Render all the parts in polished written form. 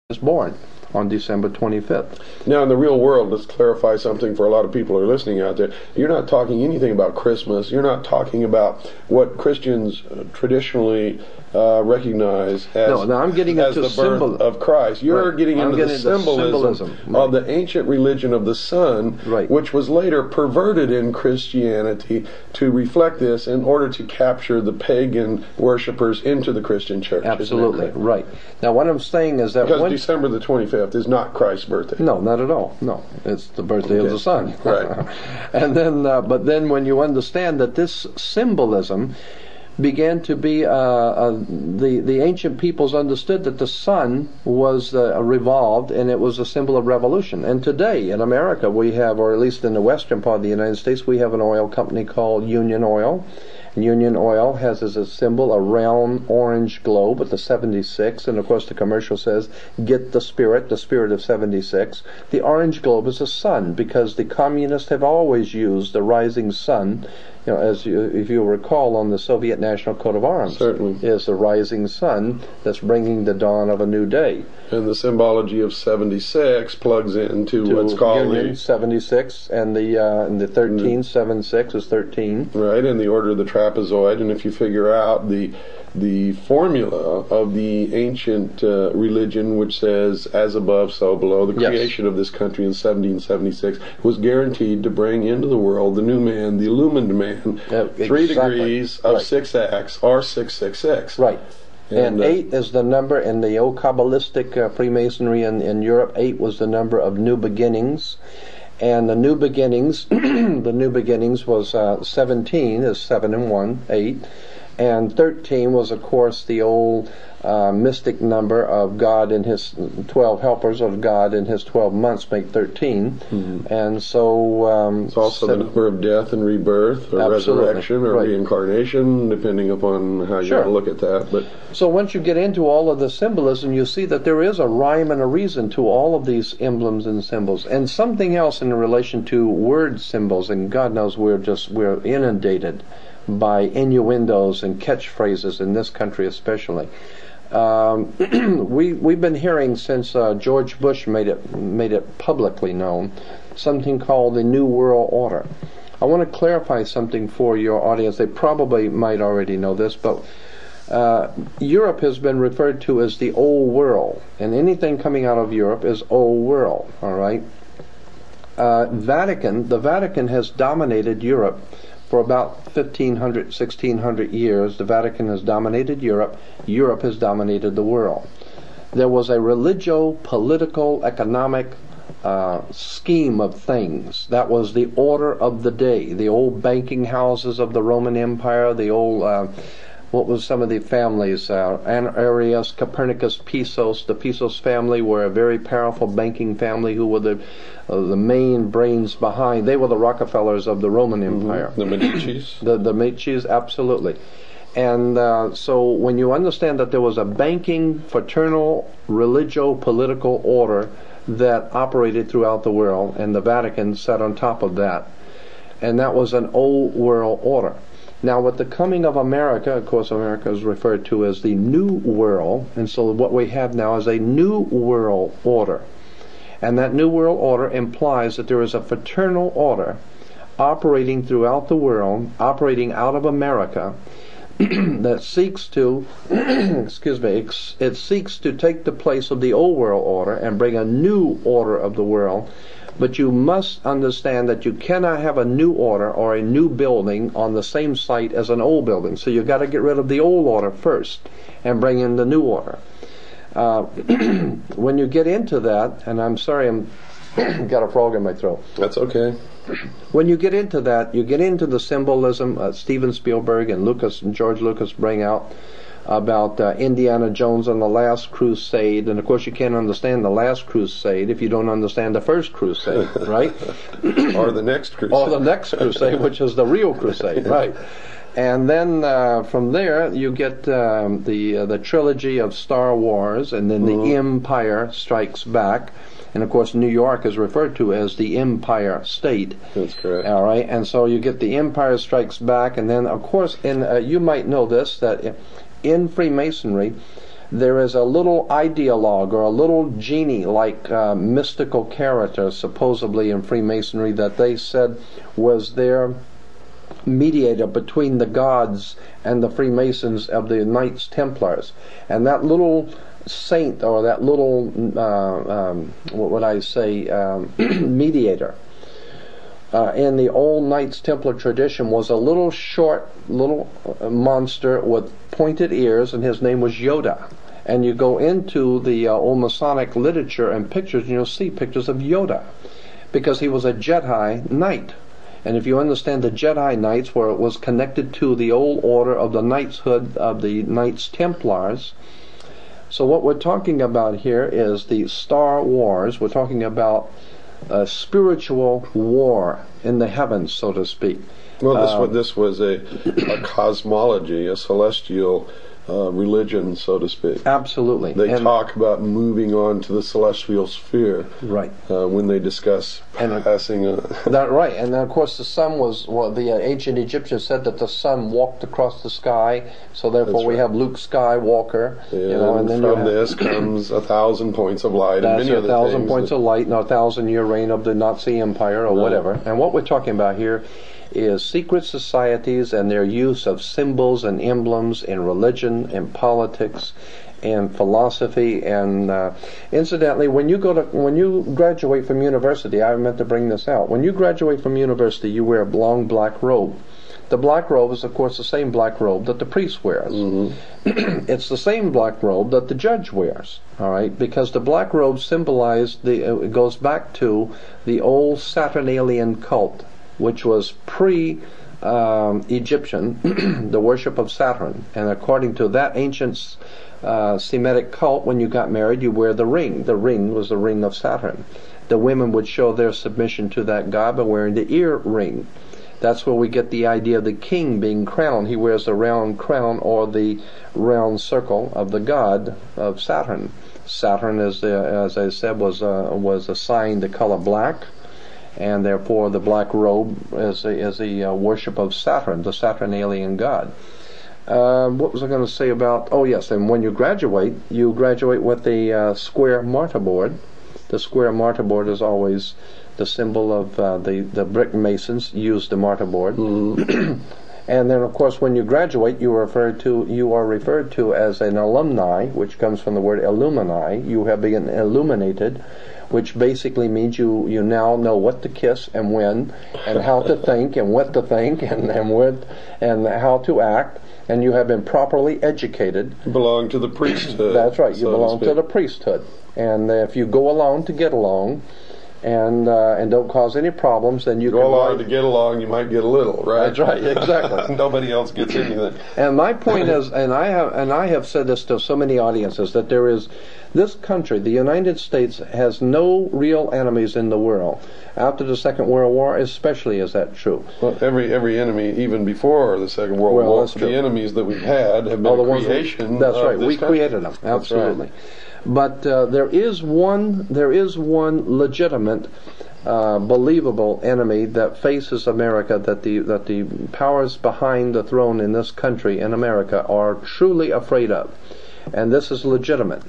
is born on December 25th. Now, in the real world, let's clarify something for a lot of people who are listening out there. You're not talking anything about Christmas. You're not talking about what Christians traditionally recognize as, I'm getting as into the birth of Christ. You're getting into the symbolism of the ancient religion of the sun, which was later perverted in Christianity to reflect this in order to capture the pagan worshippers into the Christian church. Absolutely, right. Now, what I'm saying is that because December the 25th is not Christ's birthday. No, not at all. No, it's the birthday of the sun. Right. And then, but then when you understand that this symbolism began to be, the ancient peoples understood that the sun was revolved, and it was a symbol of revolution. And today in America we have, or at least in the western part of the United States, we have an oil company called Union Oil. Union Oil has as a symbol a round orange globe with the 76, and of course the commercial says, get the spirit of 76. The orange globe is a sun, because the communists have always used the rising sun, if you recall, on the Soviet National Coat of Arms. Certainly. Is the rising sun that's bringing the dawn of a new day. And the symbology of 76 plugs into what's called Union 76, and the 13, 76 is 13. Right, in the order of the trapezoid. And if you figure out the formula of the ancient religion, which says, as above, so below, the creation of this country in 1776 was guaranteed to bring into the world the new man, the illumined man, 3 degrees of 6 acts, or 666. Right. And 8 is the number in the old Kabbalistic Freemasonry in Europe. 8 was the number of new beginnings. And the new beginnings, was 17 is 7 and 1, 8. And 13 was, of course, the old mystic number of God and His 12 helpers of God in His 12 months make 13. Mm-hmm. And so it's also the number of death and rebirth, or resurrection, or reincarnation, depending upon how you want to look at that. But so once you get into all of the symbolism, you see that there is a rhyme and a reason to all of these emblems and symbols. And something else in relation to word symbols, and God knows we're inundated by innuendos and catchphrases in this country especially. We've been hearing since George Bush made it publicly known something called the New World Order. I want to clarify something for your audience. They probably might already know this, but Europe has been referred to as the Old World, and anything coming out of Europe is Old World. All right. The Vatican has dominated Europe for about 1,500, 1,600 years. The Vatican has dominated Europe. Europe has dominated the world. There was a religio-political, economic scheme of things. That was the order of the day. The old banking houses of the Roman Empire, the old, what was some of the families? Arius, Copernicus, Pisos. The Pisos family were a very powerful banking family who were the main brains behind. They were the Rockefellers of the Roman Empire. The Medicis. The Medicis, absolutely. And so when you understand that there was a banking, fraternal, religio-political order that operated throughout the world, and the Vatican sat on top of that, and that was an old world order. Now, with the coming of America, of course, America is referred to as the New World, and so what we have now is a New World Order. And that New World Order implies that there is a fraternal order operating throughout the world, operating out of America, that seeks to, it seeks to take the place of the Old World Order and bring a new order of the world. But you must understand that you cannot have a new order or a new building on the same site as an old building. So you've got to get rid of the old order first and bring in the new order. When you get into that, and I'm sorry, I'm got a frog in my throat. That's okay. When you get into that, you get into the symbolism Steven Spielberg and George Lucas bring out about Indiana Jones and the Last Crusade. And of course you can't understand the Last Crusade if you don't understand the First Crusade, right? Or the next crusade. Or the next crusade, which is the real crusade, right? And then from there you get the trilogy of Star Wars, and then the Empire Strikes Back. And of course New York is referred to as the Empire State. That's correct. All right, and so you get the Empire Strikes Back, and then of course you might know this, that in Freemasonry there is a little ideologue or a little genie-like mystical character, supposedly in Freemasonry, that they said was their mediator between the gods and the Freemasons of the Knights Templars. And that little saint, or that little, what would I say, mediator, in the old Knights Templar tradition was a little short, little monster with pointed ears, and his name was Yoda. And you go into the old Masonic literature and pictures, and you'll see pictures of Yoda, because he was a Jedi Knight. And if you understand the Jedi Knights, where it was connected to the old order of the knightshood of the Knights Templars. So what we're talking about here is the Star Wars. We're talking about a spiritual war in the heavens, so to speak. Well, this was a cosmology, a celestial religion, so to speak. Absolutely. They talk about moving on to the celestial sphere, right? When they discuss passing. That right, and then of course the sun was. Well, the ancient Egyptians said that the sun walked across the sky, so therefore we have Luke Skywalker. Yeah, and then from this comes 1,000 points of light. That's and many 1,000 points of light, and 1,000-year reign of the Nazi Empire, or whatever. And what we're talking about here is secret societies and their use of symbols and emblems in religion and politics and philosophy. And incidentally, when you graduate from university, I meant to bring this out. When you graduate from university, you wear a long black robe. The black robe is, of course, the same black robe that the priest wears. Mm-hmm. It's the same black robe that the judge wears. All right, because the black robe symbolized it goes back to the old Saturnalian cult, which was pre-Egyptian, the worship of Saturn. And according to that ancient Semitic cult, when you got married, you wear the ring. The ring was the ring of Saturn. The women would show their submission to that god by wearing the ear ring. That's where we get the idea of the king being crowned. He wears the round crown or the round circle of the god of Saturn. Saturn, as I said, was assigned the color black, and therefore the black robe is the worship of Saturn, the Saturnalian god. What was I going to say about? Oh yes, and when you graduate with the square martyr board. The square martyr board is always the symbol of the brick masons use the martyr board. Mm-hmm. And then, of course, when you graduate, you are referred to as an alumni, which comes from the word illumini. You have been illuminated, which basically means you now know what to kiss and when, and how to think and what to think, and how to act, and you have been properly educated. You belong to the priesthood. That's right. You belong to the priesthood, and if you go along to get along, and don't cause any problems, then you go along to get along. You might get a little, right? That's right, exactly. Nobody else gets anything. And my point is, and I have said this to so many audiences, that there is this country, the United States, has no real enemies in the world. After the Second World War, especially, is that true? Well, every enemy, even before the Second World War, the enemies that we've had have been a creation. That's right. Of this we country. Created them. Absolutely. But there is one legitimate, believable enemy that faces America, that the powers behind the throne in this country, in America, are truly afraid of, and this is legitimate.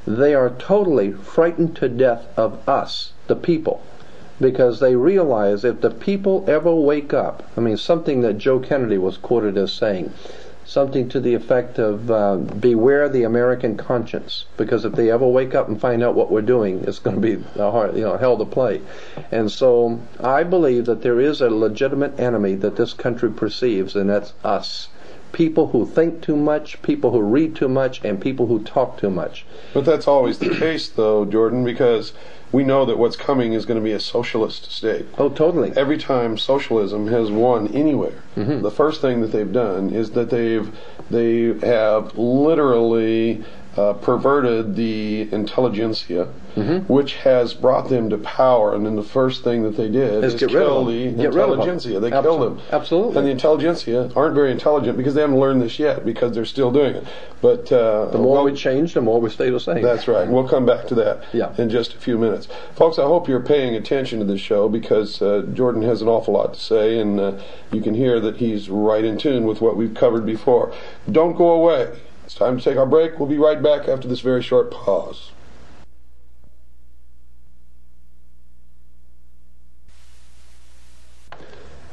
They are totally frightened to death of us, the people, because they realize if the people ever wake up, something that Joe Kennedy was quoted as saying, something to the effect of beware the American conscience, because if they ever wake up and find out what we're doing, it's going to be hell to play. And so I believe that there is a legitimate enemy that this country perceives, and that's us. People who think too much, people who read too much, and people who talk too much. But that's always the case, though, Jordan, because we know that what's coming is going to be a socialist state. Oh, totally. Every time socialism has won anywhere, mm-hmm. the first thing that they've done is that they have literally perverted the intelligentsia, mm-hmm. which has brought them to power. And then the first thing that they did is kill the intelligentsia. They killed them. Absolutely. And the intelligentsia aren't very intelligent because they haven't learned this yet, because they're still doing it. But the more we change, the more we stay the same. That's right. We'll come back to that in just a few minutes. Folks, I hope you're paying attention to this show, because Jordan has an awful lot to say, and you can hear that he's right in tune with what we've covered before. Don't go away. It's time to take our break. We'll be right back after this very short pause.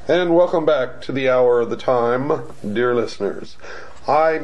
And welcome back to the hour of the time, dear listeners. I